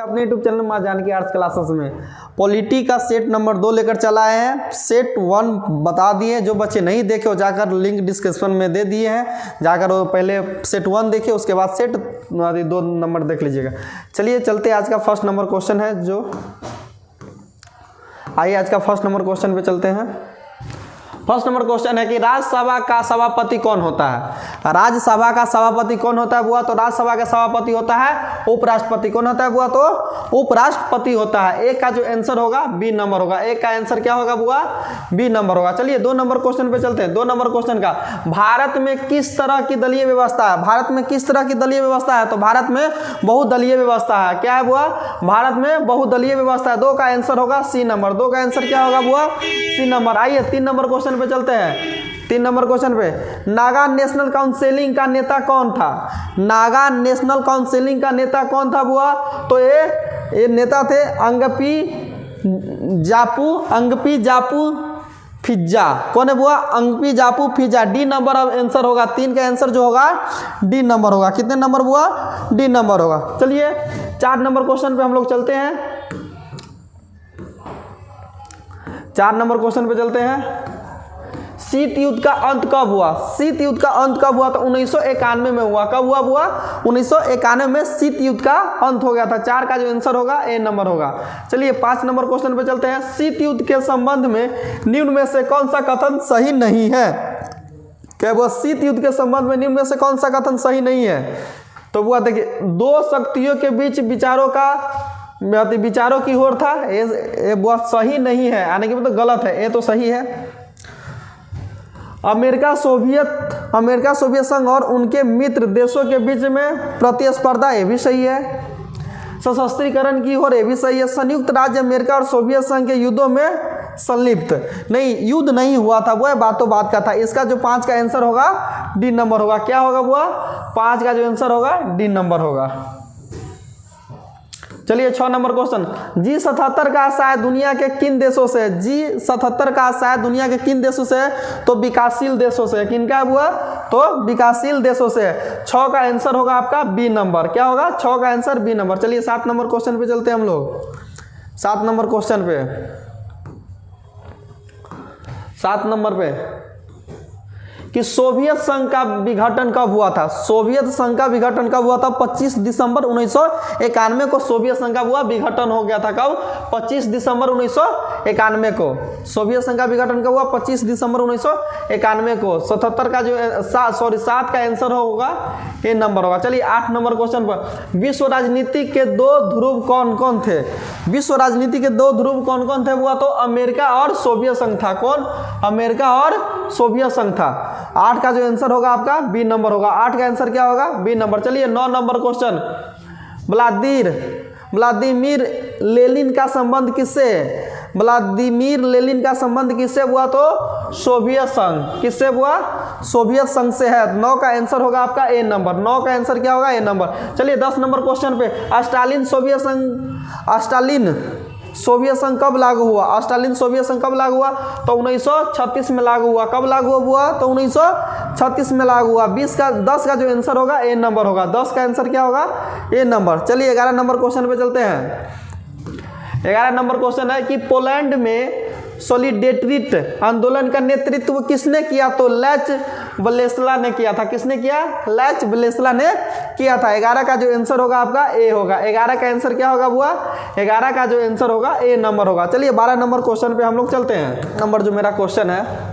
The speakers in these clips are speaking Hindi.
अपने यूट्यूब चैनल मां जानकी आर्ट्स क्लासेस में पॉलिटी का सेट नंबर 2 लेकर चला आए हैं। सेट 1 बता दिए, जो बच्चे नहीं देखे वो जाकर लिंक डिस्क्रिप्शन में दे दिए हैं, जाकर वो पहले सेट 1 देखे, उसके बाद सेट 2 नंबर देख लीजिएगा। चलिए चलते आज का फर्स्ट नंबर क्वेश्चन है जो आइए आज का फर्स्ट नंबर क्वेश्चन पे चलते हैं। फर्स्ट नंबर क्वेश्चन है कि राज्यसभा का सभापति कौन होता है। राज्यसभा का सभापति कौन होता है बुआ? तो राज्यसभा का सभापति होता है उपराष्ट्रपति। कौन होता है बुआ? तो उपराष्ट्रपति होता है। एक का जो आंसर होगा बी नंबर होगा। एक का आंसर क्या होगा बुआ? बी नंबर होगा। चलिए 2 नंबर क्वेश्चन पे चलते हैं। 2 नंबर क्वेश्चन का, भारत में किस तरह की दलीय व्यवस्था है? भारत में किस तरह की दलीय व्यवस्था है? तो भारत में बहुदलीय व्यवस्था है। क्या है बुआ? भारत में बहुदलीय व्यवस्था है। 2 का आंसर होगा सी नंबर। 2 का आंसर क्या होगा बुआ? C number. आइए 3 नंबर क्वेश्चन पे चलते हैं। 3 नंबर क्वेश्चन पे, नागा नेशनल काउंसिलिंग का नेता कौन था? नागा नेशनल काउंसिलिंग का नेता कौन था बुआ? तो ये नेता थे अंगपी जापू फिज्जा। कौन है बुआ? अंगपी जापू फिज्जा। डी नंबर अब आंसर होगा। 3 का आंसर जो होगा डी नंबर होगा। कितने नंबर बुआ? डी नंबर होगा। चलिए 4 नंबर क्वेश्चन पे हम लोग चलते हैं। 4 नंबर क्वेश्चन पे चलते हैं। शीत युद्ध का अंत कब हुआ? शीत युद्ध का अंत कब हुआ? तो 1991 में हुआ। कब हुआ बुआ? 1991 में शीत युद्ध का अंत हो गया था। 4 का जो आंसर होगा ए नंबर होगा। चलिए 5 नंबर क्वेश्चन पे चलते हैं। शीत युद्ध के संबंध में निम्न में से कौन सा कथन सही नहीं है? क्या बुआ? शीत युद्ध के संबंध में निम्न में से कौन सा कथन सही नहीं है? तो बुआ देखिए, 2 शक्तियों के बीच विचारों की होड़ था, ये बुआ सही नहीं है, यानी कि मतलब गलत है। ये तो सही है। अमेरिका सोवियत संघ और उनके मित्र देशों के बीच में प्रतिस्पर्धा, ये भी सही है। सशस्त्रीकरण की ओर, ये भी सही है। संयुक्त राज्य अमेरिका और सोवियत संघ के युद्धों में संलिप्त, नहीं, युद्ध नहीं हुआ था, वो बातों बात का था। इसका जो 5 का आंसर होगा डी नंबर होगा। क्या होगा बुआ? 5 का जो आंसर होगा डी नंबर होगा। चलिए 6 नंबर क्वेश्चन, G77 का शायद दुनिया के किन देशों से? G77 का शायद दुनिया के किन देशों से? तो विकासशील देशों से। किनका हुआ? तो विकासशील देशों से। 6 का आंसर होगा आपका बी नंबर। क्या होगा? 6 का आंसर बी नंबर। चलिए 7 नंबर क्वेश्चन पे चलते हैं हम लोग। 7 नंबर क्वेश्चन पे, 7 नंबर पे कि सोवियत संघ का विघटन कब हुआ था? सोवियत संघ का विघटन कब हुआ था? 25 दिसंबर 1991 को सोवियत संघ का हुआ विघटन हो गया था। कब? 25 दिसंबर 1991 को। सोवियत संघ का विघटन कब हुआ? 25 दिसंबर 1991 को। 77 का जो 7 का आंसर होगा ये नंबर होगा। चलिए 8 नंबर क्वेश्चन पर, विश्व राजनीति के 2 ध्रुव कौन कौन थे? विश्व राजनीति के 2 ध्रुव कौन कौन थे हुआ? तो अमेरिका और सोवियत संघ था। कौन? अमेरिका और सोवियत संघ था। 8 का जो आंसर होगा आपका बी नंबर होगा। 8 का आंसर क्या होगा? B number. चलिए 9 नंबर क्वेश्चन, व्लादिमीर लेनिन का संबंध किससे? व्लादिमीर लेनिन का संबंध किससे हुआ? तो सोवियत संघ। किससे हुआ? सोवियत संघ से है। 9 का आंसर होगा आपका ए नंबर। 9 का आंसर क्या होगा? ए नंबर। चलिए 10 नंबर क्वेश्चन पे, स्टालिन सोवियत संघ कब लागू हुआ? स्टालिन सोवियत संघ कब लागू हुआ? तो 1936 में लागू हुआ। कब लागू हुआ? तो 1936 में लागू हुआ। 10 का जो आंसर होगा ए नंबर होगा। 10 का आंसर क्या होगा? ए नंबर। चलिए 11 नंबर क्वेश्चन पे चलते हैं। 11 नंबर क्वेश्चन है कि पोलैंड में सॉलिडेरिटी आंदोलन का नेतृत्व किसने किया? तो लैच वलेस्ला ने किया था। किसने किया? लैच वलेस्ला ने किया था। 11 का जो आंसर होगा आपका ए होगा। 11 का आंसर क्या होगा बुआ? 11 का जो आंसर होगा ए नंबर होगा। चलिए 12 नंबर क्वेश्चन पे हम लोग चलते हैं। नंबर जो मेरा क्वेश्चन है,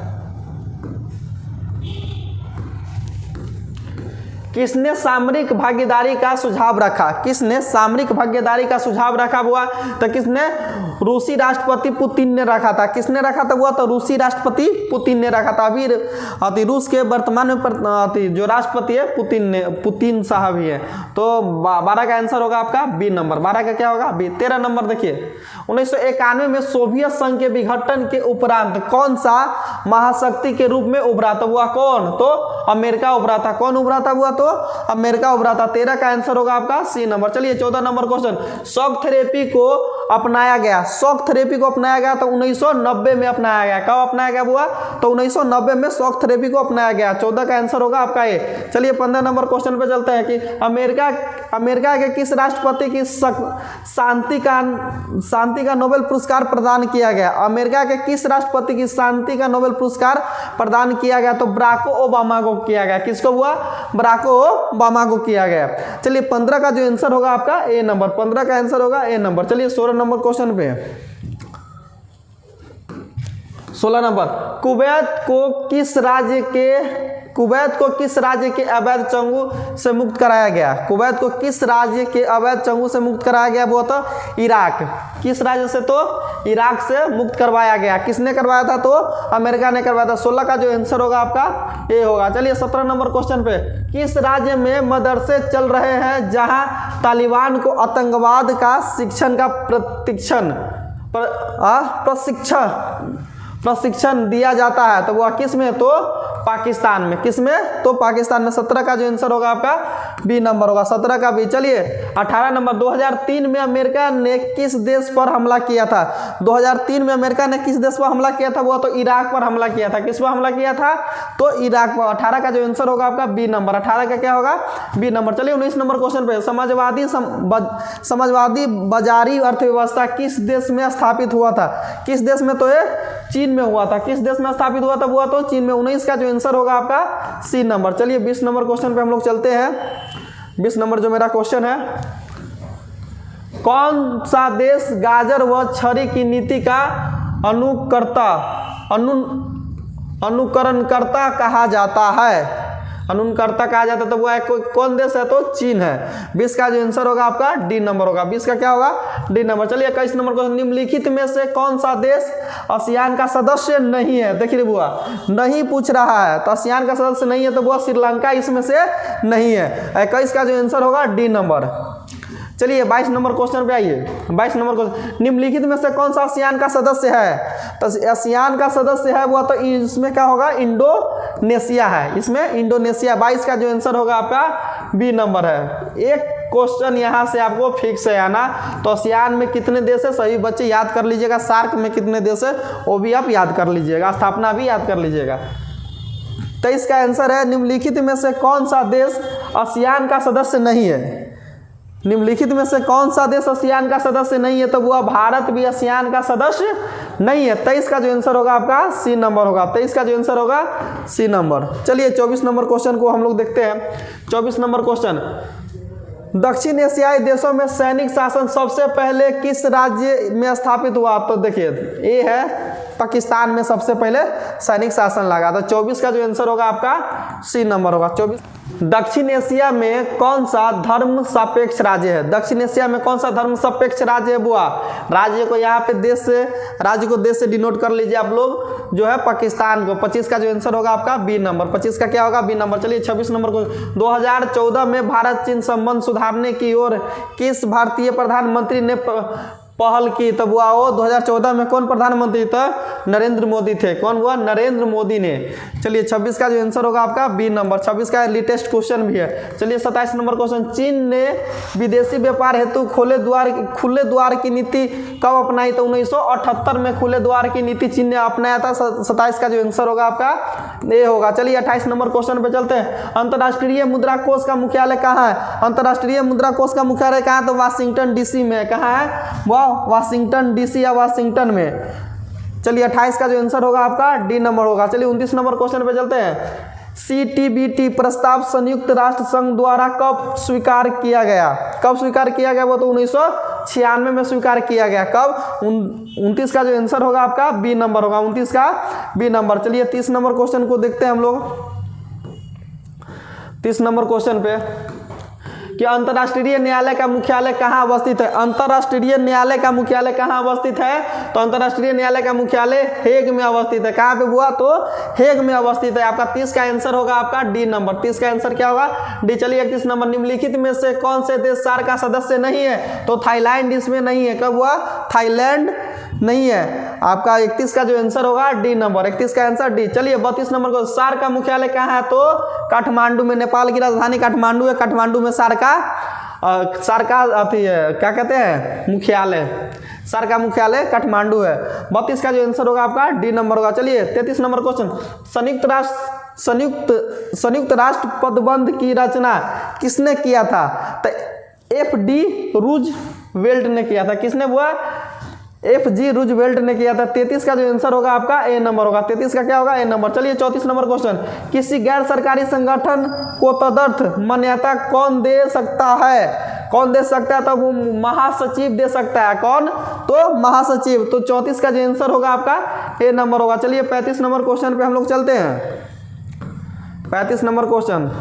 किसने सामरिक भागीदारी का सुझाव रखा? किसने सामरिक भागीदारी का सुझाव रखा बुआ? तो किसने? रूसी राष्ट्रपति पुतिन ने रखा था। किसने रखा था बुआ? तो रूसी राष्ट्रपति पुतिन ने रखा था। अभी रूस के वर्तमान में जो राष्ट्रपति है पुतिन साहब ही है। तो 12 का आंसर होगा आपका बी नंबर। 12 का क्या होगा? बी। 13 नंबर देखिए, 1991 में सोवियत संघ के विघटन के उपरांत कौन सा महाशक्ति के रूप में उभरा था बुआ? कौन? तो अमेरिका उभरा था। कौन उभरा था बुआ? तो अमेरिका उभरा था। 13 का आंसर होगा आपका सी नंबर। चलिए 14 नंबर क्वेश्चन, शॉक थेरेपी को अपनाया गया, शॉक थेरेपी को अपनाया गया तो 1990 में अपनाया गया। कब अपनाया गया बुआ? तो 1990 में शॉक थेरेपी को अपनाया गया। 14 का आंसर होगा आपका ये। चलिए 15 नंबर क्वेश्चन पे चलते हैं कि अमेरिका के किस राष्ट्रपति की शांति का नोबेल पुरस्कार प्रदान किया गया? अमेरिका के किस राष्ट्रपति की शांति का नोबेल पुरस्कार प्रदान किया गया? तो बराक ओबामा को किया गया। किसको हुआ? बराक ओबामा को किया गया। चलिए 15 का जो आंसर होगा आपका ए नंबर, 15 का आंसर होगा ए नंबर। चलिए 16 नंबर क्वेश्चन पे, 16 नंबर, कुवैत को किस राज्य के अवैध चंगू से मुक्त कराया गया? कुवैत को किस राज्य के अवैध चंगू से मुक्त कराया गया? वो तो इराक। किस राज्य से? तो इराक से मुक्त करवाया गया। किसने करवाया था? तो अमेरिका ने करवाया था। 16 का जो आंसर होगा आपका ए होगा। चलिए 17 नंबर क्वेश्चन पे, किस राज्य में मदरसे चल रहे हैं जहां तालिबान को आतंकवाद का शिक्षण का प्रशिक्षण दिया जाता है? तो वह किस में? तो पाकिस्तान में। किस में? तो पाकिस्तान में। 17 का जो आंसर होगा आपका बी नंबर होगा, 17 का बी। चलिए 18 नंबर, 2003 में अमेरिका ने किस देश पर हमला किया था? 2003 में अमेरिका ने किस देश पर हमला किया था? वो तो इराक पर हमला किया था। किस पर हमला किया था? तो इराक पर। 18 का जो आंसर होगा आपका बी नंबर, 18 का क्या होगा? B number. चलिए 19 नंबर क्वेश्चन पे, समाजवादी बाजारी अर्थव्यवस्था किस देश में स्थापित हुआ था? किस देश में? तो ये चीन में हुआ था। किस देश में स्थापित हुआ था? वो तो चीन में। 19 का जो आंसर होगा आपका सी नंबर। चलिए 20 नंबर क्वेश्चन पे हम लोग चलते हैं। 20 नंबर जो मेरा क्वेश्चन है, कौन सा देश गाजर व छड़ी की नीति का अनुकरणकर्ता कहा जाता है? अनुकरणकर्ता कहा जाता है तो वो है कौन देश है? तो चीन है। 20 का जो आंसर होगा आपका डी नंबर होगा। 20 का क्या होगा? D number. चलिए 21 नंबर क्वेश्चन, निम्नलिखित में से कौन सा देश आसियान का सदस्य नहीं है? देखिए बुआ, नहीं पूछ रहा है तो आसियान का सदस्य नहीं है तो वो श्रीलंका इसमें से नहीं है। 21 का जो आंसर होगा डी नंबर। चलिए 22 नंबर क्वेश्चन पे आइए। 22 नंबर क्वेश्चन, निम्नलिखित में से कौन सा आसियान का सदस्य है? तो आसियान का सदस्य है वो तो इसमें क्या होगा? इंडोनेशिया है। इसमें इंडोनेशिया। 22 का जो आंसर होगा आपका बी नंबर है। एक क्वेश्चन यहाँ से आपको फिक्स है आना, तो आसियान में कितने देश है? सभी बच्चे याद कर लीजिएगा। सार्क में कितने देश है वो भी आप याद कर लीजिएगा। स्थापना भी याद कर लीजिएगा। 23 का आंसर है, निम्नलिखित में से कौन सा देश आसियान का सदस्य नहीं है? निम्नलिखित में से कौन सा देश आसियान का सदस्य नहीं है? तो वो भारत भी आसियान का सदस्य नहीं है। 23 का जो आंसर होगा आपका सी नंबर होगा। 23 का जो आंसर होगा सी नंबर। चलिए 24 नंबर क्वेश्चन को हम लोग देखते हैं। 24 नंबर क्वेश्चन, दक्षिण एशियाई देशों में सैनिक शासन सबसे पहले किस राज्य में स्थापित हुआ? तो देखिए ए है पाकिस्तान में सबसे पहले सैनिक शासन लगा। तो 24 का जो आंसर होगा आपका सी नंबर होगा। 24, दक्षिण एशिया में कौन सा धर्म सापेक्ष राज्य है? दक्षिण एशिया में कौन सा धर्म सापेक्ष राज्य है बुआ? राज्य को यहाँ पे देश से, राज्य को देश से डिनोट कर लीजिए आप लोग, जो है पाकिस्तान को। 25 का जो आंसर होगा आपका बी नंबर। 25 का क्या होगा? B number. चलिए 26 नंबर को, 2014 में भारत चीन संबंध सुधारने की ओर किस भारतीय प्रधानमंत्री ने पहल की? तब वो 2014 में कौन प्रधानमंत्री था? नरेंद्र मोदी थे। कौन हुआ? नरेंद्र मोदी ने। चलिए 26 का जो आंसर होगा आपका बी नंबर। 26 का लेटेस्ट क्वेश्चन भी है। चलिए 27 नंबर क्वेश्चन, चीन ने विदेशी व्यापार हेतु खुले द्वार की नीति कब अपनाई? तो 1978 में खुले द्वार की नीति चीन ने अपनाया था। 27 का जो आंसर होगा आपका ए होगा। चलिए 28 नंबर क्वेश्चन पे चलते हैं। अंतर्राष्ट्रीय मुद्रा कोष का मुख्यालय कहाँ है? अंतर्राष्ट्रीय मुद्रा कोष का मुख्यालय कहाँ है? तो वाशिंगटन डीसी में। कहाँ है? वह वाशिंगटन डीसी या वाशिंगटन में। चलिए 28 का जो आंसर होगा आपका डी नंबर होगा। चलिए 29 नंबर क्वेश्चन पे चलते हैं। CTBT प्रस्ताव संयुक्त राष्ट्र संघ द्वारा कब स्वीकार किया गया? कब स्वीकार किया गया? वो तो 1996 में स्वीकार किया गया। कब? 29 का जो आंसर होगा आपका बी नंबर होगा। 29 का बी नंबर। चलिए 30 नंबर क्वेश्चन को देखते हैं हम लोग। 30 नंबर क्वेश्चन पे कि अंतर्राष्ट्रीय न्यायालय का मुख्यालय कहाँ अवस्थित है? अंतर्राष्ट्रीय न्यायालय का मुख्यालय कहाँ अवस्थित है? तो अंतर्राष्ट्रीय न्यायालय का मुख्यालय हेग में अवस्थित है। कहाँ पे हुआ? तो हेग में अवस्थित है। आपका 30 का आंसर होगा आपका डी नंबर। 30 का आंसर क्या होगा? डी। चलिए 31 नंबर, निम्नलिखित में से कौन से देश सार्क का सदस्य नहीं है? तो थाईलैंड इसमें नहीं है। कब हुआ? थाईलैंड नहीं है। आपका 31 का जो आंसर होगा डी नंबर। 31 का आंसर डी। चलिए 32 नंबर को, सार्क का मुख्यालय कहाँ है? तो काठमांडू में। नेपाल की राजधानी काठमांडू है। काठमांडू में सार्क का अथी है, क्या कहते हैं? मुख्यालय। सर का मुख्यालय काठमांडू है। 32 का जो आंसर होगा आपका डी नंबर होगा। चलिए 33 नंबर क्वेश्चन, संयुक्त राष्ट्र पदबंध की रचना किसने किया था? तो FD रूजवेल्ट ने किया था। किसने हुआ? FG रूजवेल्ट ने किया था। 33 का जो आंसर होगा आपका ए नंबर होगा। 33 का क्या होगा? ए नंबर। चलिए 34 नंबर क्वेश्चन, किसी गैर सरकारी संगठन को तदर्थ मान्यता कौन दे सकता है? कौन दे सकता है? तो वो महासचिव दे सकता है। कौन? तो महासचिव। तो 34 का जो आंसर होगा आपका ए नंबर होगा। चलिए 35 नंबर क्वेश्चन पे हम लोग चलते हैं। 35 नंबर क्वेश्चन,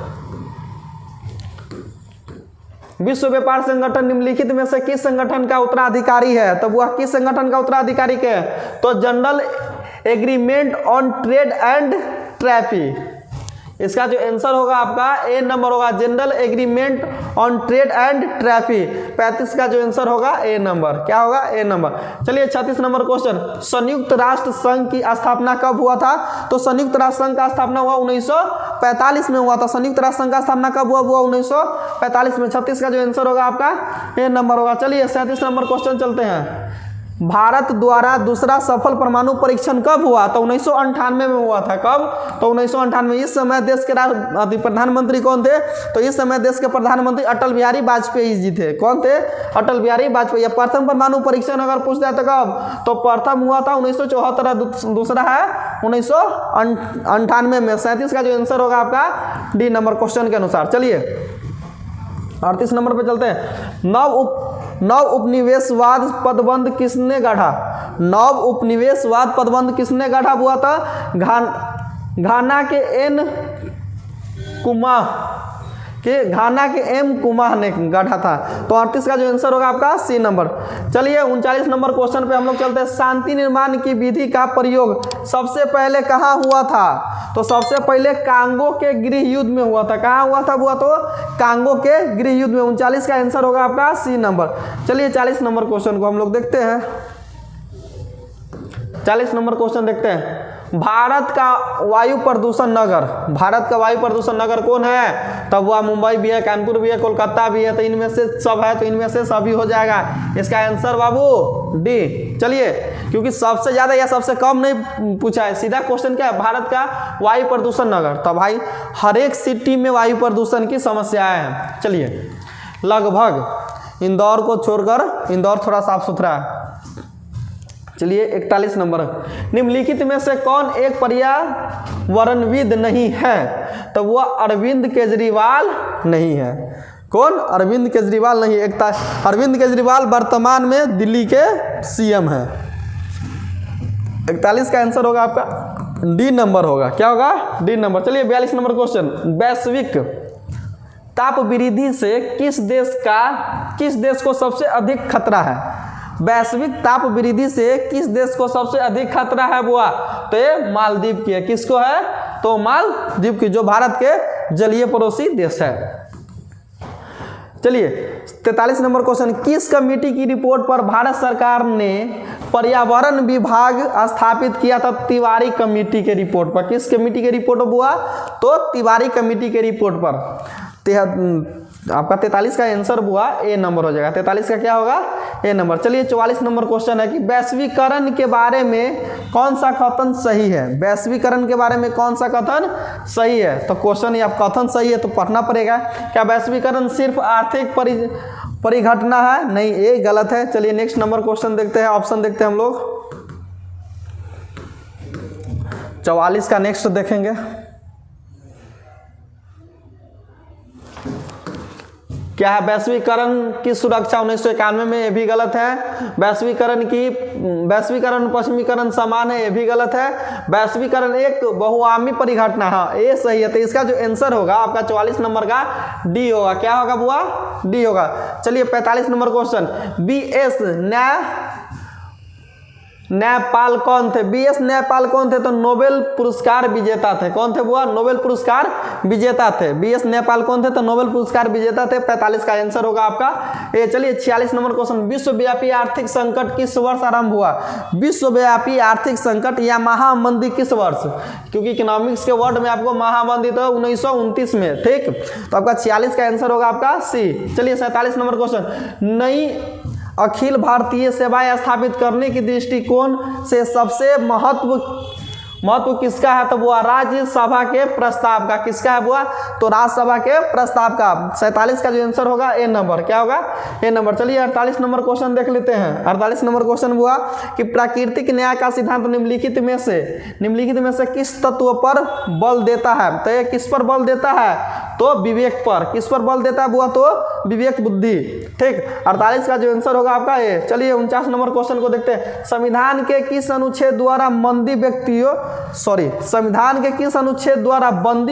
विश्व व्यापार संगठन निम्नलिखित में से किस संगठन का उत्तराधिकारी है? तो वह किस संगठन का उत्तराधिकारी है? तो general agreement on trade and traffic. इसका जो आंसर होगा आपका ए नंबर होगा, general agreement on trade and traffic. 35 का जो आंसर होगा ए नंबर। क्या होगा? ए नंबर। चलिए 36 नंबर क्वेश्चन, संयुक्त राष्ट्र संघ की स्थापना कब हुआ था? तो संयुक्त राष्ट्र संघ का स्थापना हुआ 1945 में हुआ था। संयुक्त राष्ट्र संघ का स्थापना कब हुआ? 1945 में। 36 का जो आंसर होगा आपका ए नंबर होगा। चलिए 37 नंबर क्वेश्चन चलते हैं, भारत द्वारा दूसरा सफल परमाणु परीक्षण कब हुआ? तो 1998 में हुआ था। कब? तो 1998। इस समय देश के प्रधानमंत्री कौन थे? तो इस समय देश के प्रधानमंत्री अटल बिहारी वाजपेयी जी थे। कौन थे? अटल बिहारी वाजपेयी। प्रथम परमाणु परीक्षण अगर पूछ जाए तो कब? तो प्रथम हुआ था 1974, दूसरा है 1998 में। 37 का जो आंसर होगा आपका डी नंबर क्वेश्चन के अनुसार। चलिए 38 नंबर पे चलते हैं, नव उपनिवेशवाद पदबंध किसने गढ़ा? नव उपनिवेशवाद पदबंध किसने गढ़ा हुआ था? घाना के एम कुमार ने गढ़ा था। तो 38 का जो आंसर होगा आपका सी नंबर। चलिए 39 नंबर क्वेश्चन पे हम लोग चलते हैं, शांति निर्माण की विधि का प्रयोग सबसे पहले कहाँ हुआ था? तो सबसे पहले कांगो के गृह युद्ध में हुआ था। कहाँ हुआ था? हुआ तो कांगो के गृह युद्ध में। 39 का आंसर होगा आपका सी नंबर। चलिए 40 नंबर क्वेश्चन को हम लोग देखते हैं। 40 नंबर क्वेश्चन देखते हैं, भारत का वायु प्रदूषण नगर, भारत का वायु प्रदूषण नगर कौन है? तब वह मुंबई भी है, कानपुर भी है, कोलकाता भी है। तो इनमें से सब है, तो इनमें से सभी हो जाएगा। इसका आंसर बाबू डी। चलिए, क्योंकि सबसे ज्यादा या सबसे कम नहीं पूछा है, सीधा क्वेश्चन क्या है? भारत का वायु प्रदूषण नगर। तो भाई हर एक सिटी में वायु प्रदूषण की समस्याएं हैं। चलिए, लगभग इंदौर को छोड़कर, इंदौर थोड़ा साफ सुथरा है। चलिए 41 नंबर, निम्नलिखित में से कौन एक पर्यावरणविद नहीं है? तो वह अरविंद केजरीवाल नहीं है। कौन? अरविंद केजरीवाल नहीं। अरविंद केजरीवाल वर्तमान में दिल्ली के सीएम है। 41 का आंसर होगा आपका डी नंबर होगा। क्या होगा? D number. चलिए 42 नंबर क्वेश्चन, वैश्विक ताप वृद्धि से किस देश को सबसे अधिक खतरा है? वैश्विक ताप वृद्धि से किस देश को सबसे अधिक खतरा है बुआ? तो ये मालदीव की है। किसको है? तो मालदीव की, जो भारत के जलीय पड़ोसी देश है। चलिए 43 नंबर क्वेश्चन, किस कमेटी की रिपोर्ट पर भारत सरकार ने पर्यावरण विभाग स्थापित किया था? तिवारी कमेटी के रिपोर्ट पर। किस कमेटी के रिपोर्ट बुआ? तो तिवारी कमेटी के रिपोर्ट पर। आपका 43 का आंसर हुआ ए नंबर हो जाएगा। 43 का क्या होगा? ए नंबर। चलिए 44 नंबर क्वेश्चन है कि वैश्वीकरण के बारे में कौन सा कथन सही है? वैश्वीकरण के बारे में कौन सा कथन सही है? तो क्वेश्चन या कथन सही है तो पढ़ना पड़ेगा। क्या वैश्वीकरण सिर्फ आर्थिक परिघटना है? नहीं, ये गलत है। चलिए नेक्स्ट नंबर क्वेश्चन देखते हैं, ऑप्शन देखते हैं हम लोग। 44 का नेक्स्ट देखेंगे। क्या है? वैश्वीकरण की सुरक्षा 1991 में, ये भी गलत है। वैश्वीकरण पश्चिमीकरण समान है, ये भी गलत है। वैश्वीकरण एक बहुआयामी परिघटना है, ये सही है। तो इसका जो आंसर होगा आपका 44 नंबर का डी होगा। क्या होगा बुआ? डी होगा। चलिए 45 नंबर क्वेश्चन, BS न्यायपाल कौन थे? BS न्यायपाल कौन थे? तो नोबेल पुरस्कार विजेता थे। कौन थे बुआ? नोबेल पुरस्कार विजेता थे। BS न्यायपाल कौन थे? तो नोबेल पुरस्कार विजेता थे। 45 का आंसर होगा आपका ए। चलिए 46 नंबर क्वेश्चन, विश्वव्यापी आर्थिक संकट किस वर्ष आरंभ हुआ? विश्वव्यापी आर्थिक संकट या महामंदी किस वर्ष? क्योंकि इकोनॉमिक्स के वर्ड में आपको महामंदी तो 1929 में। ठीक, तो आपका 46 का आंसर होगा आपका सी। चलिए 47 नंबर क्वेश्चन, नई अखिल भारतीय सेवाएं स्थापित करने की दृष्टिकोण से सबसे महत्व किसका है? तो वो राज्यसभा के प्रस्ताव का। किसका है वो? तो राज्यसभा के प्रस्ताव का। 47 का जो आंसर होगा ए नंबर। क्या होगा? ए नंबर। चलिए 48 नंबर क्वेश्चन देख लेते हैं। 48 नंबर क्वेश्चन हुआ कि प्राकृतिक न्याय का सिद्धांत निम्नलिखित में से किस तत्व पर बल देता है? तो ये किस पर बल देता है? तो विवेक पर। किस पर बल देता है बुआ? तो विवेक बुद्धि। ठीक, 48 का जो आंसर होगा आपका ए। चलिए 49 नंबर क्वेश्चन को देखते हैं। संविधान के किस अनुच्छेद द्वारा बंदी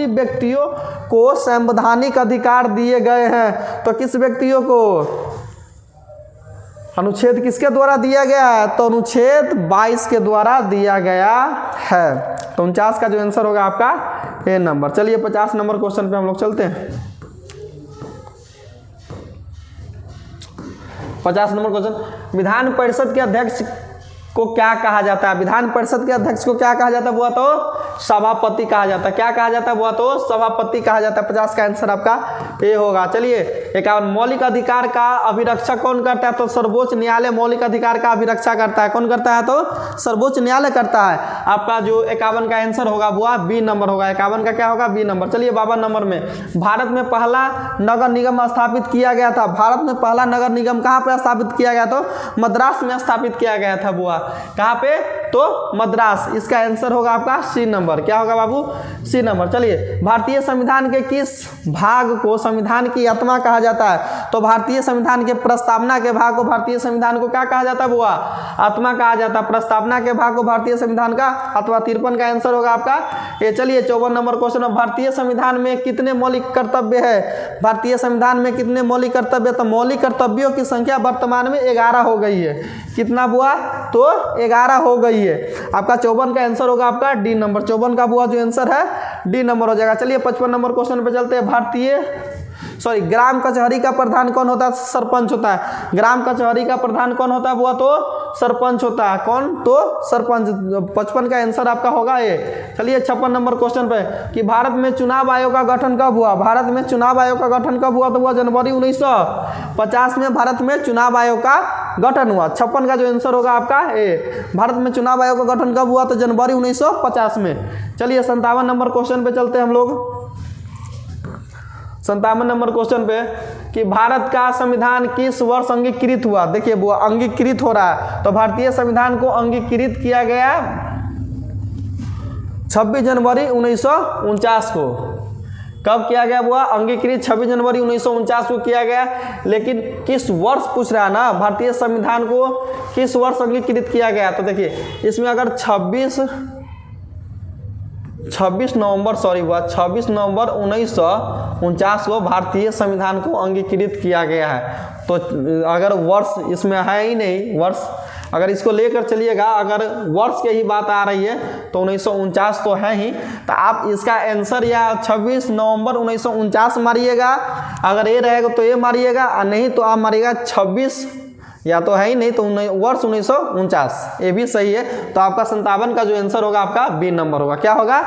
व्यक्तियों को संवैधानिक अधिकार दिए गए हैं? तो किस व्यक्तियों को? अनुच्छेद किसके द्वारा दिया गया है? तो अनुच्छेद 22 के द्वारा दिया गया है। तो 49 का जो आंसर होगा आपका ए नंबर। चलिए 50 नंबर क्वेश्चन पे हम लोग चलते हैं। 50 नंबर क्वेश्चन, विधान परिषद के अध्यक्ष को क्या कहा जाता है? विधान परिषद के अध्यक्ष को क्या कहा जाता है बुआ? तो सभापति कहा जाता है। क्या कहा जाता है बुआ? तो सभापति कहा जाता है। 50 का आंसर आपका ए होगा। चलिए 51, मौलिक अधिकार का अभिरक्षा कौन करता है? तो सर्वोच्च न्यायालय मौलिक अधिकार का अभिरक्षा करता है। कौन करता है? तो सर्वोच्च न्यायालय करता है। आपका जो 51 का आंसर होगा बुआ बी नंबर होगा। 51 का क्या होगा? B number. चलिए 52 नंबर में, भारत में पहला नगर निगम स्थापित किया गया था। भारत में पहला नगर निगम कहाँ पर स्थापित किया गया? तो मद्रास में स्थापित किया गया था बुआ। कहाँ पे? तो मद्रास। इसका आंसर होगा आपका सी नंबर। क्या होगा बाबू? सी नंबर। चलिए भारतीय संविधान के किस भाग को संविधान की आत्मा कहा जाता है? तो भारतीय संविधान के प्रस्तावना के भाग को भारतीय संविधान को क्या कहा जाता है बुआ? आत्मा कहा जाता है। प्रस्तावना के भाग को भारतीय संविधान का अथवा 53 का आंसर होगा आपका ये। चलिए 54 नंबर क्वेश्चन, भारतीय संविधान में कितने मौलिक कर्तव्य है? भारतीय संविधान में कितने मौलिक कर्तव्य? तो मौलिक कर्तव्यों की संख्या वर्तमान में 11 हो गई है। कितना बुआ? तो 11 हो गई है। आपका 54 का आंसर होगा आपका डी नंबर। 54 का बुआ जो आंसर है डी नंबर हो जाएगा। चलिए 55 नंबर क्वेश्चन पे चलते हैं। ग्राम कचहरी का प्रधान कौन होता है? सरपंच होता है। ग्राम कचहरी का प्रधान कौन होता है बुआ? तो सरपंच होता है। कौन? तो सरपंच। 55 का आंसर आपका होगा ये। चलिए 56 नंबर क्वेश्चन पे कि भारत में चुनाव आयोग का गठन कब हुआ? भारत में चुनाव आयोग का गठन कब हुआ? तो हुआ जनवरी 1950 में भारत में चुनाव आयोग का गठन हुआ। 56 का जो आंसर होगा आपका ए। भारत में चुनाव आयोग का गठन कब हुआ? तो जनवरी 1950 में। चलिए 57 नंबर क्वेश्चन पे चलते हैं हम लोग। 57 नंबर क्वेश्चन पे कि भारत का संविधान किस वर्ष अंगीकृत हुआ? देखिए वो अंगीकृत हो रहा है। तो भारतीय संविधान को अंगीकृत किया गया 26 जनवरी 1949 को। कब किया गया हुआ? अंगीकृत 26 जनवरी 1949 को किया गया। लेकिन किस वर्ष पूछ रहा है ना, भारतीय संविधान को किस वर्ष अंगीकृत किया गया? तो देखिए इसमें अगर 26 नवंबर 1949 को भारतीय संविधान को अंगीकृत किया गया है। तो अगर वर्ष इसमें है ही नहीं, वर्ष अगर इसको लेकर चलिएगा, अगर वर्ष की ही बात आ रही है तो 1949 तो है ही। तो आप इसका आंसर या 26 नवंबर 1949 मारिएगा, अगर ये रहेगा तो ये मारिएगा, और नहीं तो आप मारिएगा 26, या तो है ही नहीं तो वर्ष 1949, ये भी सही है। तो आपका 57 का जो आंसर होगा आपका बी नंबर होगा। क्या होगा?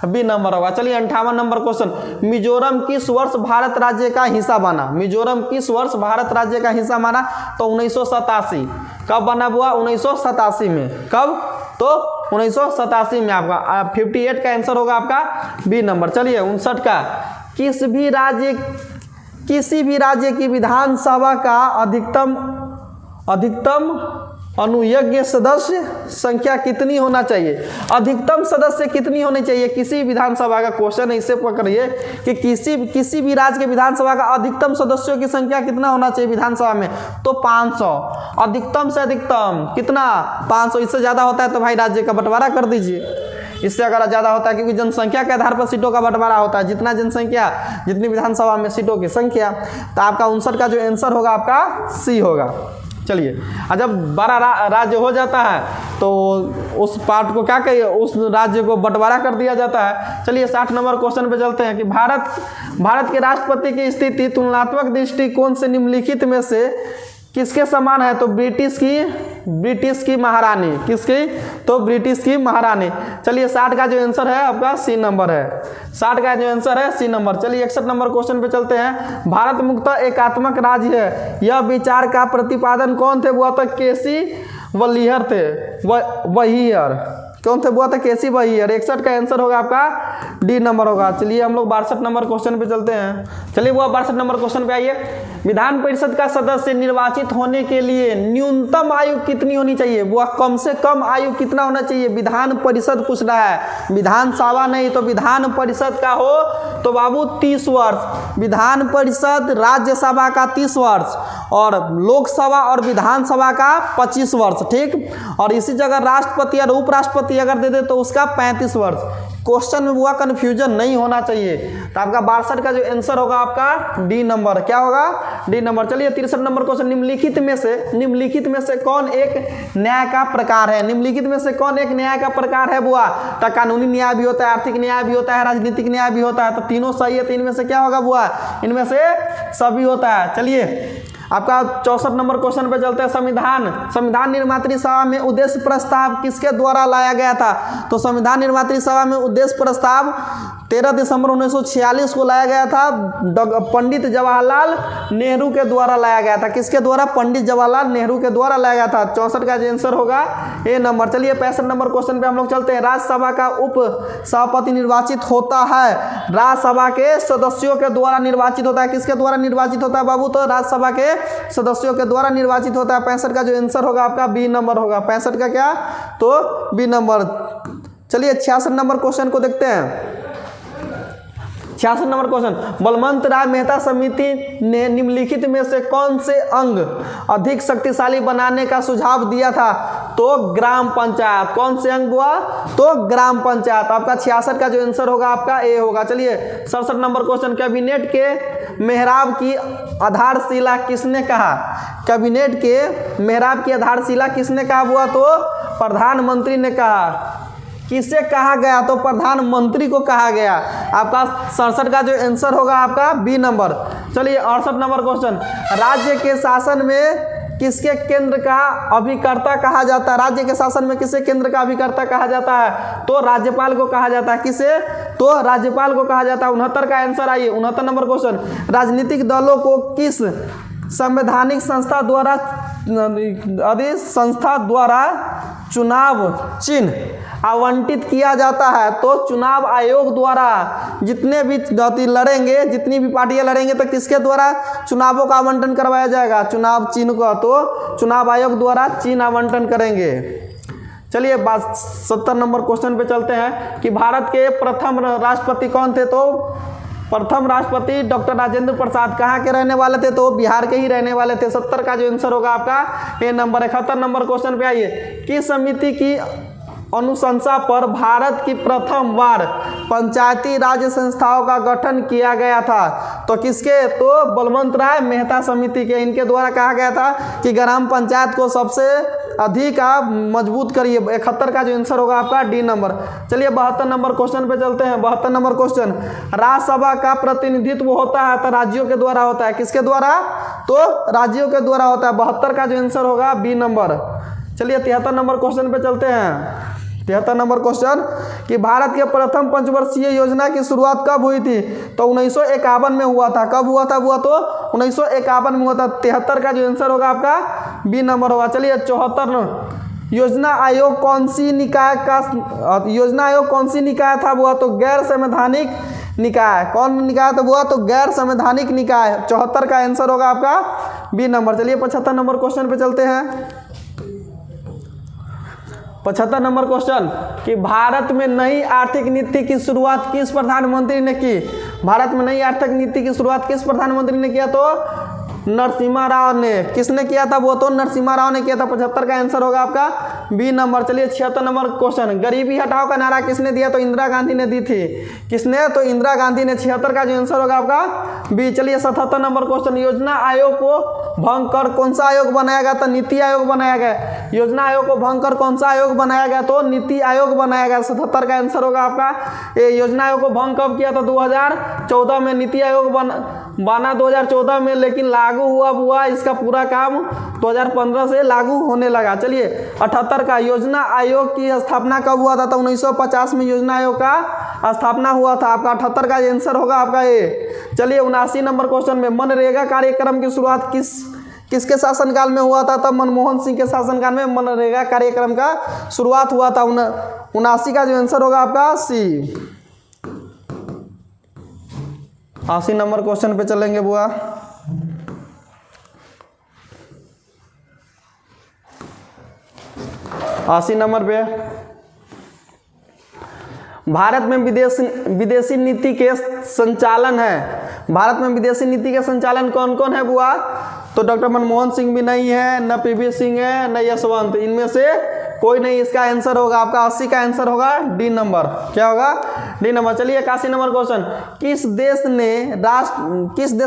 बी नंबर होगा। चलिए 58 नंबर क्वेश्चन, मिजोरम किस वर्ष भारत राज्य का हिस्सा बना? मिजोरम किस वर्ष भारत राज्य का हिस्सा बना? तो 1987। कब बना हुआ? 1987 में। कब? तो 1987 में। आपका 58 का आंसर होगा आपका बी नंबर। चलिए 59 का, किसी भी राज्य की विधानसभा का अधिकतम अनुयोग्य सदस्य संख्या कितनी होना चाहिए? अधिकतम सदस्य कितनी होनी चाहिए? किसी विधानसभा का क्वेश्चन है, इससे पकड़िए कि किसी भी राज्य के विधानसभा का अधिकतम सदस्यों की संख्या कितना होना चाहिए विधानसभा में? तो 500। अधिकतम से अधिकतम कितना? 500। इससे ज़्यादा होता है तो भाई राज्य का बंटवारा कर दीजिए। इससे अगर ज़्यादा होता है, क्योंकि जनसंख्या के आधार पर सीटों का बंटवारा होता है, जितना जनसंख्या जितनी विधानसभा में सीटों की संख्या। तो आपका 59 का जो आंसर होगा आपका सी होगा। चलिए, जब बड़ा राज्य हो जाता है तो उस पार्ट को क्या कहिए, उस राज्य को बंटवारा कर दिया जाता है। चलिए 60 नंबर क्वेश्चन पे चलते हैं कि भारत के राष्ट्रपति की स्थिति तुलनात्मक दृष्टिकोण से निम्नलिखित में से किसके समान है? तो ब्रिटिश की ब्रिटिश की महारानी, किसकी? तो ब्रिटिश की महारानी। चलिए 60 का जो आंसर है आपका सी नंबर है, 60 का जो आंसर है सी नंबर। चलिए 61 नंबर क्वेश्चन पे चलते हैं। भारत मुख्यतः एकात्मक राज्य है, यह विचार का प्रतिपादन कौन थे? वो तो केसी वलीहर थे, वहीयर कौन थे? वो तो केसी वहीयर। 61 का आंसर होगा आपका डी नंबर होगा। चलिए हम लोग 62 नंबर क्वेश्चन पे चलते हैं। चलिए वो 62 नंबर क्वेश्चन पे आइए। विधान परिषद का सदस्य निर्वाचित होने के लिए न्यूनतम आयु कितनी होनी चाहिए? वह कम से कम आयु कितना होना चाहिए? विधान परिषद पूछ रहा है, विधानसभा नहीं। तो विधान परिषद का हो तो बाबू 30 वर्ष, विधान परिषद राज्यसभा का 30 वर्ष और लोकसभा और विधानसभा का 25 वर्ष, ठीक। और इसी जगह राष्ट्रपति और उपराष्ट्रपति अगर दे दे तो उसका 35 वर्ष। क्वेश्चन में हुआ कन्फ्यूजन नहीं होना चाहिए। तो आपका 62 का जो आंसर होगा आपका डी नंबर, क्या होगा? D number. चलिए 63 नंबर क्वेश्चन। निम्नलिखित में से कौन एक न्याय का प्रकार है? निम्नलिखित में से कौन एक न्याय का प्रकार है बुआ? तो कानूनी न्याय भी होता है, आर्थिक न्याय भी होता है, राजनीतिक न्याय भी होता है। तो तीनों सही है, तो इनमें से क्या होगा बुआ? इनमें से सभी होता है। चलिए आपका 64 नंबर क्वेश्चन पे चलते हैं। संविधान निर्मात्री सभा में उद्देश्य प्रस्ताव किसके द्वारा लाया गया था? तो संविधान निर्मात्री सभा में उद्देश्य प्रस्ताव 13 दिसंबर 1946 को लाया गया था, पंडित जवाहरलाल नेहरू के द्वारा लाया गया था। किसके द्वारा? पंडित जवाहरलाल नेहरू के द्वारा लाया गया था। 64 का आंसर होगा ए नंबर। चलिए 65 नंबर क्वेश्चन पे हम लोग चलते हैं। राज्यसभा का उप सभापति निर्वाचित होता है, राज्यसभा के सदस्यों के द्वारा निर्वाचित होता है। किसके द्वारा निर्वाचित होता है बाबू? तो राज्यसभा के सदस्यों के द्वारा निर्वाचित होता है। 65 का जो आंसर होगा आपका बी नंबर होगा। 65 का क्या? तो बी नंबर। चलिए 66 नंबर क्वेश्चन को देखते हैं। 66 नंबर क्वेश्चन। बलवंत राय मेहता समिति ने निम्नलिखित में से कौन से अंग अधिक शक्तिशाली बनाने का सुझाव दिया था? तो ग्राम पंचायत। कौन से अंग हुआ? तो ग्राम पंचायत। आपका 66 का जो आंसर होगा आपका ए होगा। चलिए 67 नंबर क्वेश्चन। कैबिनेट के मेहराब की आधारशिला किसने कहा? कैबिनेट के मेहराब की आधारशिला किसने कहा हुआ? तो प्रधानमंत्री ने कहा। किसे कहा गया? तो प्रधानमंत्री को कहा गया। आपका 67 का जो आंसर होगा आपका बी नंबर। चलिए 68 नंबर क्वेश्चन। राज्य के शासन में किसके केंद्र का अभिकर्ता कहा जाता है? राज्य के शासन में किसे केंद्र का अभिकर्ता कहा जाता है? तो राज्यपाल को कहा जाता है। किसे? तो राज्यपाल को कहा जाता है। 69 का आंसर आइए। 69 नंबर क्वेश्चन। राजनीतिक दलों को किस संवैधानिक संस्था द्वारा चुनाव चिन्ह आवंटित किया जाता है? तो चुनाव आयोग द्वारा। जितने भी लड़ेंगे, जितनी भी पार्टियां लड़ेंगे तो किसके द्वारा चुनावों का आवंटन करवाया जाएगा? चुनाव चिन्ह का। तो चुनाव आयोग द्वारा चिन्ह आवंटन करेंगे। चलिए 70 नंबर क्वेश्चन पे चलते हैं कि भारत के प्रथम राष्ट्रपति कौन थे? तो प्रथम राष्ट्रपति डॉक्टर राजेंद्र प्रसाद। कहाँ के रहने वाले थे? तो बिहार के ही रहने वाले थे। 70 का जो आंसर होगा आपका ए नंबर। 71 नंबर क्वेश्चन पे आइए। किस समिति की अनुशंसा पर भारत की प्रथम बार पंचायती राज संस्थाओं का गठन किया गया था? तो किसके? तो बलवंत राय मेहता समिति के। इनके द्वारा कहा गया था कि ग्राम पंचायत को सबसे अधिक आप मजबूत करिए। 71 का जो आंसर होगा आपका डी नंबर। चलिए 72 नंबर क्वेश्चन पे चलते हैं। 72 नंबर क्वेश्चन। राज्यसभा का प्रतिनिधित्व होता है तो राज्यों के द्वारा होता है। किसके द्वारा? तो राज्यों के द्वारा होता है। 72 का जो आंसर होगा बी नंबर। चलिए 73 नंबर क्वेश्चन पे चलते हैं। 73 नंबर क्वेश्चन कि भारत के प्रथम पंचवर्षीय योजना की शुरुआत कब हुई थी? तो 1951 में हुआ था। कब हुआ था? हुआ तो 1951 में हुआ था। 73 का जो आंसर होगा आपका बी नंबर होगा। चलिए 74। योजना आयोग कौन सी निकाय था? हुआ तो गैर संवैधानिक निकाय। कौन निकाय? तो हुआ तो गैर संवैधानिक निकाय। 74 का आंसर होगा आपका बी नंबर। चलिए 75 नंबर क्वेश्चन पे चलते हैं। 75 नंबर क्वेश्चन कि भारत में नई आर्थिक नीति की शुरुआत किस प्रधानमंत्री ने की? भारत में नई आर्थिक नीति की शुरुआत किस प्रधानमंत्री ने किया? तो नरसिम्हा राव ने। किसने किया था? वो तो नरसिम्हा राव ने किया था। 75 का आंसर होगा आपका बी नंबर। चलिए 76 नंबर क्वेश्चन, गरीबी हटाओ का नारा किसने दिया? तो इंदिरा गांधी ने दी थी। किसने? तो इंदिरा गांधी ने। 76 का जो आंसर होगा आपका बी। चलिए 77 नंबर क्वेश्चन, योजना आयोग को भंग कर कौन सा आयोग बनाया गया? तो नीति आयोग बनाया गया। योजना आयोग को भंग कर कौन सा आयोग बनाया गया? तो नीति आयोग बनाया गया। 77 का आंसर होगा आपका ये। योजना आयोग को भंग कब किया था? 2014 में। नीति आयोग बना 2014 में, लेकिन लागू हुआ इसका पूरा काम 2015 से लागू होने लगा। चलिए 78 का, योजना आयोग की स्थापना कब हुआ था? तो 1950 में योजना आयोग का स्थापना हुआ था। आपका 78 का आंसर होगा आपका ए। चलिए 79 नंबर क्वेश्चन में, मनरेगा कार्यक्रम की शुरुआत किसके शासनकाल में हुआ था? तब मनमोहन सिंह के शासनकाल में मनरेगा कार्यक्रम का शुरुआत हुआ था। 79 का जो आंसर होगा आपका सी। 80 नंबर क्वेश्चन पे चलेंगे बुआ। अस्सी नंबर पे, भारत में विदेशी नीति के संचालन है। भारत में विदेशी नीति के संचालन कौन कौन है बुआ? तो डॉक्टर मनमोहन सिंह भी नहीं है, न पीवी सिंह है, न यशवंत, इनमें से कोई नहीं। इसका आंसर होगा आपका 80 का आंसर होगा डी नंबर। क्या होगा? D number. चलिए 81 नंबर क्वेश्चन, किस देश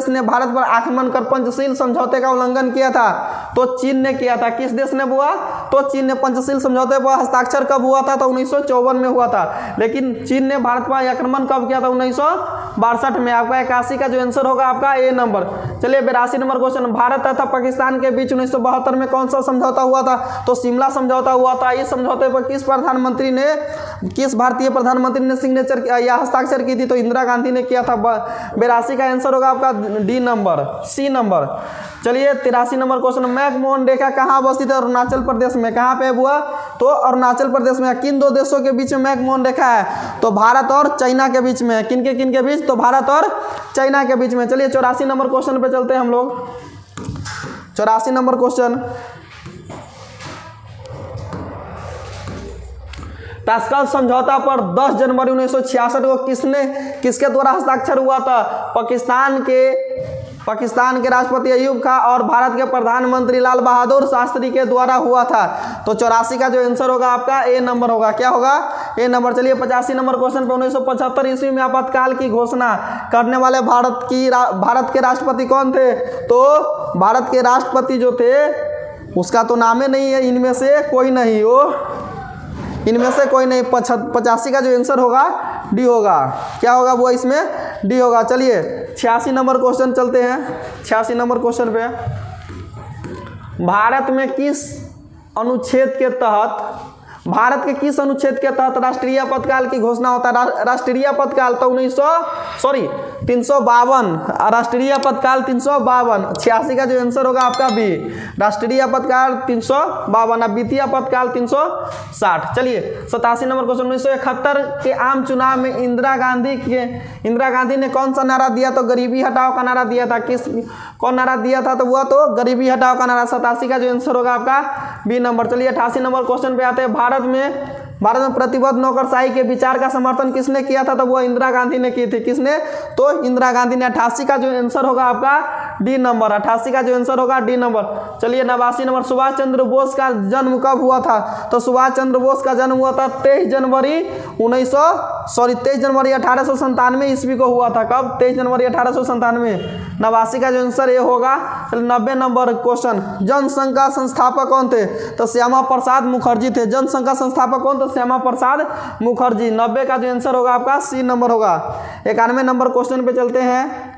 ने भारत पर आक्रमण कर पंचशील समझौते का उल्लंघन किया था? तो चीन ने किया था। किस देश ने बुआ? तो चीन ने। पंचशील समझौते पर हस्ताक्षर कब हुआ था? तो 1954 में हुआ था। लेकिन चीन ने भारत पर आक्रमण कब किया था? 1962 में। आपका 81 का जो आंसर होगा आपका ए नंबर। चलिए 82 नंबर क्वेश्चन, भारत तथा पाकिस्तान के बीच 1972 में कौन सा समझौता हुआ था? तो शिमला समझौता हुआ था। इस समझौते पर किस भारतीय प्रधानमंत्री ने सिग्नेचर या हस्ताक्षर की थी? तो इंदिरा गांधी ने किया था। 82 का आंसर होगा आपका डी नंबर, सी नंबर। चलिए 83 नंबर क्वेश्चन, मैकमोहन रेखा कहाँ अवस्थित है? अरुणाचल प्रदेश में। कहाँ पे हुआ? तो अरुणाचल प्रदेश में। किन दो देशों के बीच में मैकमोहन रेखा है? तो भारत और चाइना के बीच में। किन के बीच? तो भारत और चाइना के बीच में। चलिए 84 नंबर क्वेश्चन पे चलते हैं हम लोग। 84 नंबर क्वेश्चन, ताशकंद समझौता पर 10 जनवरी 1966 को किसके द्वारा हस्ताक्षर हुआ था? पाकिस्तान के राष्ट्रपति अयूब खां और भारत के प्रधानमंत्री लाल बहादुर शास्त्री के द्वारा हुआ था। तो 84 का जो आंसर होगा आपका ए नंबर होगा। क्या होगा? ए नंबर। चलिए 85 नंबर क्वेश्चन पे, 1975 ईस्वी में आपातकाल की घोषणा करने वाले भारत के राष्ट्रपति कौन थे? तो भारत के राष्ट्रपति जो थे उसका तो नाम ही नहीं है, इनमें से कोई नहीं। 85 का जो आंसर होगा डी होगा। क्या होगा वो? इसमें डी होगा। चलिए 86 नंबर क्वेश्चन चलते हैं। 86 नंबर क्वेश्चन पे, भारत में किस अनुच्छेद के तहत राष्ट्रीय आपातकाल की घोषणा होता है? राष्ट्रीय आपातकाल तो 352, राष्ट्रीय आपातकाल 352। 86 का जो आंसर होगा आपका बी, राष्ट्रीय आपातकाल 352, वित्तीय आपातकाल 360। चलिए 87 नंबर क्वेश्चन, 1971 के आम चुनाव में इंदिरा गांधी ने कौन सा नारा दिया? तो गरीबी हटाओ का नारा दिया था। कौन नारा दिया था? तो वह तो गरीबी हटाओ का नारा। 87 का जो आंसर होगा आपका बी नंबर। चलिए 88 नंबर क्वेश्चन पे आते हैं, भारत में प्रतिबद्ध नौकरशाही के विचार का समर्थन किसने किया था? तो वो इंदिरा गांधी ने की थी। किसने? तो इंदिरा गांधी ने। 88 का जो आंसर होगा आपका डी नंबर। 88 का जो आंसर होगा डी नंबर। चलिए 89 नंबर, सुभाष चंद्र बोस का जन्म कब हुआ था? तो सुभाष चंद्र बोस का जन्म हुआ था 23 जनवरी 1897 ईस्वी को हुआ था। कब? 23 जनवरी 1897। 89 का जो आंसर ये होगा। 90 नंबर क्वेश्चन, जनसंघ का संस्थापक कौन थे? तो श्यामा प्रसाद मुखर्जी थे। जनसंघ का संस्थापक कौन? तो श्यामा प्रसाद मुखर्जी। 90 का जो आंसर होगा आपका सी नंबर होगा। 91 नंबर क्वेश्चन पे चलते हैं।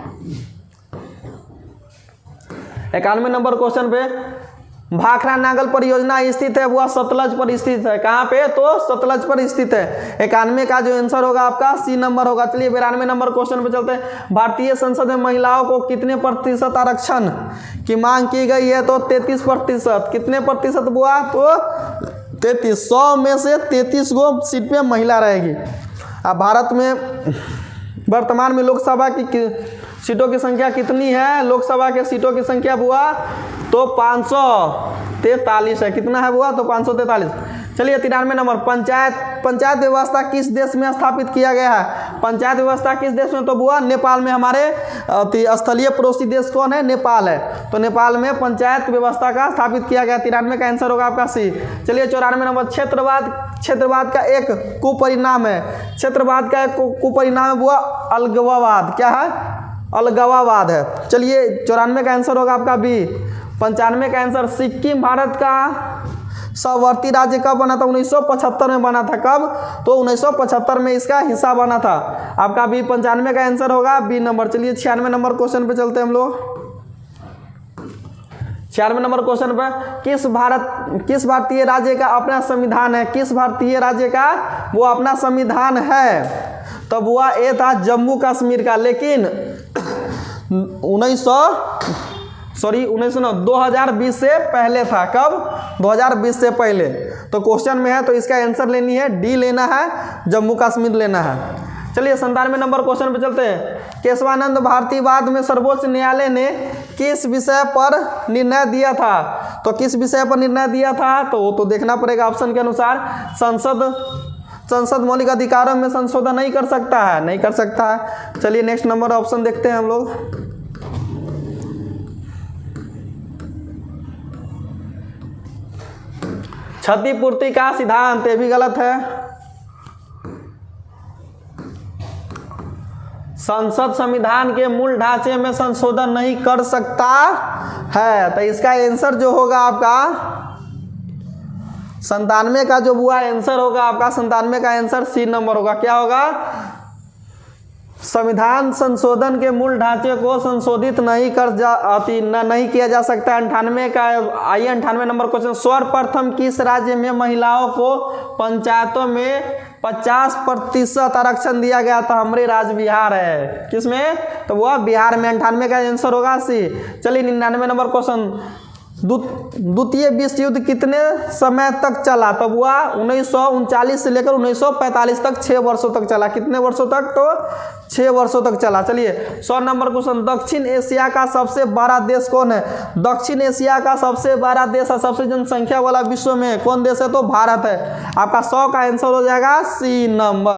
91 नंबर क्वेश्चन पे, भाखड़ा नागल परियोजना स्थित है वह सतलज पर स्थित है। कहाँ पे? तो सतलज पर स्थित है। 91 का जो आंसर होगा आपका सी नंबर होगा। चलिए 92 नंबर क्वेश्चन पे चलते हैं, भारतीय संसद में महिलाओं को कितने प्रतिशत आरक्षण की मांग की गई है? तो 33%। कितने प्रतिशत हुआ? तो 33। 100 में से 33 गो सीट पे महिला रहेगी। अब भारत में वर्तमान में लोकसभा की सीटों की संख्या कितनी है? लोकसभा के सीटों की संख्या हुआ तो 543 है। कितना है हुआ? तो 543। चलिए 93 नंबर, पंचायत व्यवस्था किस देश में स्थापित किया गया है? पंचायत व्यवस्था किस देश में? तो बुआ नेपाल में। हमारे स्थलीय पड़ोसी देश कौन है? नेपाल है। तो नेपाल में पंचायत व्यवस्था का स्थापित किया गया। 93 का आंसर होगा आपका सी। चलिए 94 नंबर, क्षेत्रवाद का एक कुपरिणाम है। क्षेत्रवाद का एक कुपरिणाम है बुआ अलगाववाद। क्या है? अलगाववाद है। चलिए 94 का आंसर होगा आपका बी। 95 का आंसर, सिक्किम भारत का सवर्ती राज्य कब बना था? 1975 में बना था। कब? तो 1975 में इसका हिस्सा बना था। आपका बी 95 का आंसर होगा बी नंबर। चलिए 96 नंबर क्वेश्चन पे चलते हैं हम लोग। 96 नंबर क्वेश्चन पे, किस भारतीय राज्य का अपना संविधान है? किस भारतीय राज्य का वो अपना संविधान है? तो बुआ ए था जम्मू कश्मीर का, लेकिन 2020 से पहले था। कब? 2020 से पहले। तो क्वेश्चन में है तो इसका आंसर लेनी है डी लेना है, जम्मू कश्मीर लेना है। चलिए 97 नंबर क्वेश्चन पे चलते हैं। केशवानंद भारतीयवाद में सर्वोच्च न्यायालय ने किस विषय पर निर्णय दिया था? तो किस विषय पर निर्णय दिया था? तो देखना पड़ेगा ऑप्शन के अनुसार। संसद मौलिक अधिकारों में संशोधन नहीं कर सकता है, नहीं कर सकता है। चलिए नेक्स्ट नंबर ऑप्शन देखते हैं हम लोग। क्षतिपूर्ति का सिद्धांत, ये भी गलत है। संसद संविधान के मूल ढांचे में संशोधन नहीं कर सकता है। तो इसका आंसर जो होगा आपका 97 का जो हुआ आंसर होगा आपका 97 का आंसर सी नंबर होगा। क्या होगा? संविधान संशोधन के मूल ढांचे को संशोधित नहीं किया जा सकता। 98 का आइए 98 नंबर क्वेश्चन, सर्वप्रथम किस राज्य में महिलाओं को पंचायतों में 50% आरक्षण दिया गया था? हमारे राज्य बिहार है। किसमें? तो वह बिहार में। 98 का आंसर होगा सी। चलिए 99 नंबर क्वेश्चन, द्वितीय विश्व युद्ध कितने समय तक चला? तब हुआ 1939 से लेकर 1945 तक, 6 वर्षों तक चला। कितने वर्षों तक? तो 6 वर्षों तक चला। चलिए 100 नंबर क्वेश्चन, दक्षिण एशिया का सबसे बड़ा देश कौन है? दक्षिण एशिया का सबसे बड़ा देश है, सबसे जनसंख्या वाला विश्व में कौन देश है? तो भारत है। आपका 100 का आंसर हो जाएगा सी नंबर।